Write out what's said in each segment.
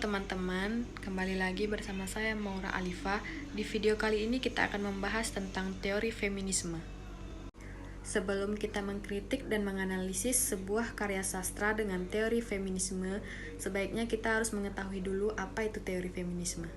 teman-teman, kembali lagi bersama saya Maura Alifa. Di video kali ini kita akan membahas tentang teori feminisme. Sebelum kita mengkritik dan menganalisis sebuah karya sastra dengan teori feminisme, sebaiknya kita harus mengetahui dulu apa itu teori feminisme.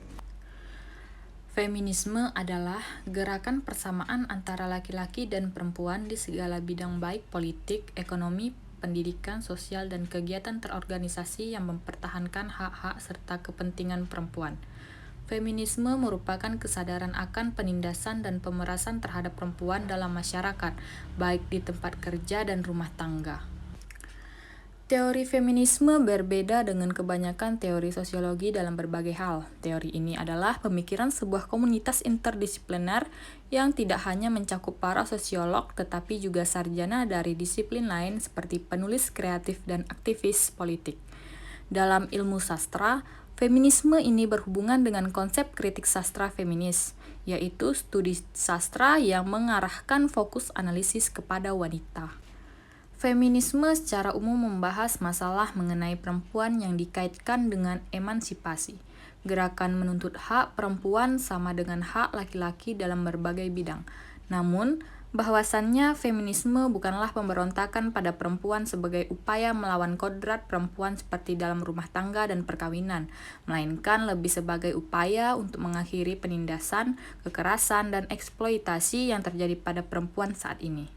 Feminisme adalah gerakan persamaan antara laki-laki dan perempuan di segala bidang baik politik, ekonomi, pendidikan, sosial, dan kegiatan terorganisasi yang mempertahankan hak-hak serta kepentingan perempuan. Feminisme merupakan kesadaran akan penindasan dan pemerasan terhadap perempuan dalam masyarakat, baik di tempat kerja dan rumah tangga. Teori feminisme berbeda dengan kebanyakan teori sosiologi dalam berbagai hal. Teori ini adalah pemikiran sebuah komunitas interdisipliner yang tidak hanya mencakup para sosiolog tetapi juga sarjana dari disiplin lain seperti penulis kreatif dan aktivis politik. Dalam ilmu sastra, feminisme ini berhubungan dengan konsep kritik sastra feminis, yaitu studi sastra yang mengarahkan fokus analisis kepada wanita. Feminisme secara umum membahas masalah mengenai perempuan yang dikaitkan dengan emansipasi. Gerakan menuntut hak perempuan sama dengan hak laki-laki dalam berbagai bidang. Namun, bahwasannya feminisme bukanlah pemberontakan pada perempuan sebagai upaya melawan kodrat perempuan seperti dalam rumah tangga dan perkawinan, melainkan lebih sebagai upaya untuk mengakhiri penindasan, kekerasan, dan eksploitasi yang terjadi pada perempuan saat ini.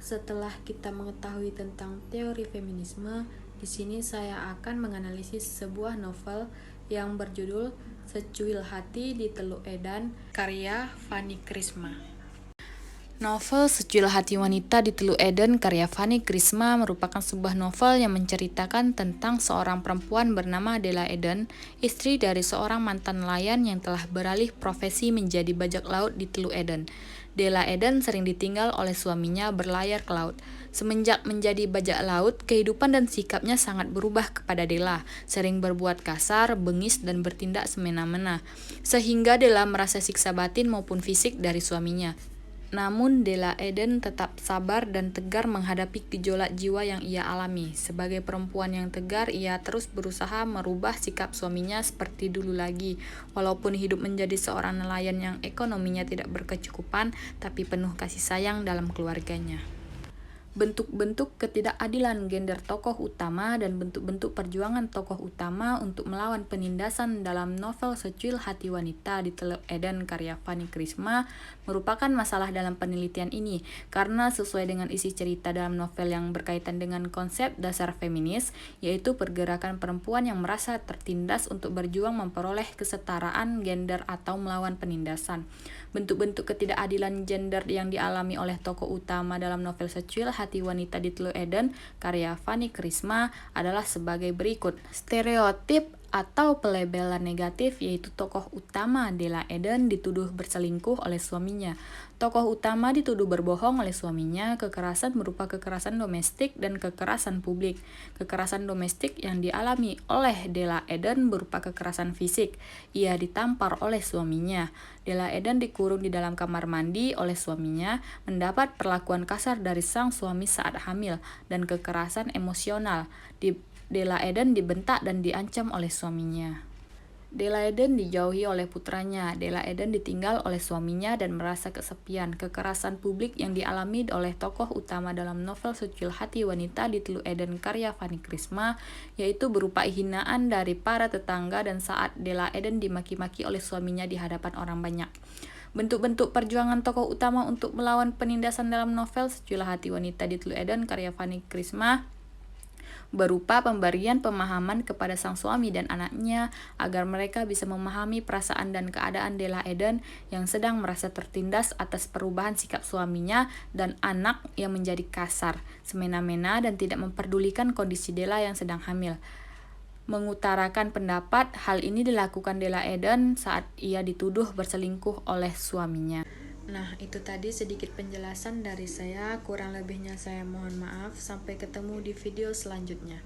Setelah kita mengetahui tentang teori feminisme, di sini saya akan menganalisis sebuah novel yang berjudul Secuil Hati di Teluk Edan, karya Fanny Krisma. Novel Secuil Hati Wanita di Teluk Eden karya Fanny Krisma merupakan sebuah novel yang menceritakan tentang seorang perempuan bernama Della Eden, istri dari seorang mantan nelayan yang telah beralih profesi menjadi bajak laut di Teluk Eden. Della Eden sering ditinggal oleh suaminya berlayar ke laut. Semenjak menjadi bajak laut, kehidupan dan sikapnya sangat berubah kepada Della, sering berbuat kasar, bengis, dan bertindak semena-mena, sehingga Della merasa siksa batin maupun fisik dari suaminya. Namun Della Eden tetap sabar dan tegar menghadapi gejolak jiwa yang ia alami. Sebagai perempuan yang tegar, ia terus berusaha merubah sikap suaminya seperti dulu lagi. Walaupun hidup menjadi seorang nelayan yang ekonominya tidak berkecukupan, tapi penuh kasih sayang dalam keluarganya. Bentuk-bentuk ketidakadilan gender tokoh utama dan bentuk-bentuk perjuangan tokoh utama untuk melawan penindasan dalam novel Secuil Hati Wanita di Teluk Eden karya Fanny Krisma merupakan masalah dalam penelitian ini, karena sesuai dengan isi cerita dalam novel yang berkaitan dengan konsep dasar feminis, yaitu pergerakan perempuan yang merasa tertindas untuk berjuang memperoleh kesetaraan gender atau melawan penindasan. Bentuk-bentuk ketidakadilan gender yang dialami oleh tokoh utama dalam novel Secuil Hati Wanita di Teluk Eden karya Fanny Krisma adalah sebagai berikut. Stereotip atau pelabelan negatif, yaitu tokoh utama Della Eden dituduh berselingkuh oleh suaminya. Tokoh utama dituduh berbohong oleh suaminya. Kekerasan berupa kekerasan domestik dan kekerasan publik. Kekerasan domestik yang dialami oleh Della Eden berupa kekerasan fisik. Ia ditampar oleh suaminya. Della Eden dikurung di dalam kamar mandi oleh suaminya, mendapat perlakuan kasar dari sang suami saat hamil, dan kekerasan emosional. Della Eden dibentak dan diancam oleh suaminya. Della Eden dijauhi oleh putranya. Della Eden ditinggal oleh suaminya dan merasa kesepian. Kekerasan publik yang dialami oleh tokoh utama dalam novel Secuil Hati Wanita di Teluk Eden karya Fanny Krisma, yaitu berupa hinaan dari para tetangga dan saat Della Eden dimaki-maki oleh suaminya di hadapan orang banyak. Bentuk-bentuk perjuangan tokoh utama untuk melawan penindasan dalam novel Secuil Hati Wanita di Teluk Eden karya Fanny Krisma berupa pemberian pemahaman kepada sang suami dan anaknya agar mereka bisa memahami perasaan dan keadaan Della Eden yang sedang merasa tertindas atas perubahan sikap suaminya dan anak yang menjadi kasar, semena-mena, dan tidak memperdulikan kondisi Della yang sedang hamil. Mengutarakan pendapat, hal ini dilakukan Della Eden saat ia dituduh berselingkuh oleh suaminya. Nah, itu tadi sedikit penjelasan dari saya. Kurang lebihnya saya mohon maaf. Sampai ketemu di video selanjutnya.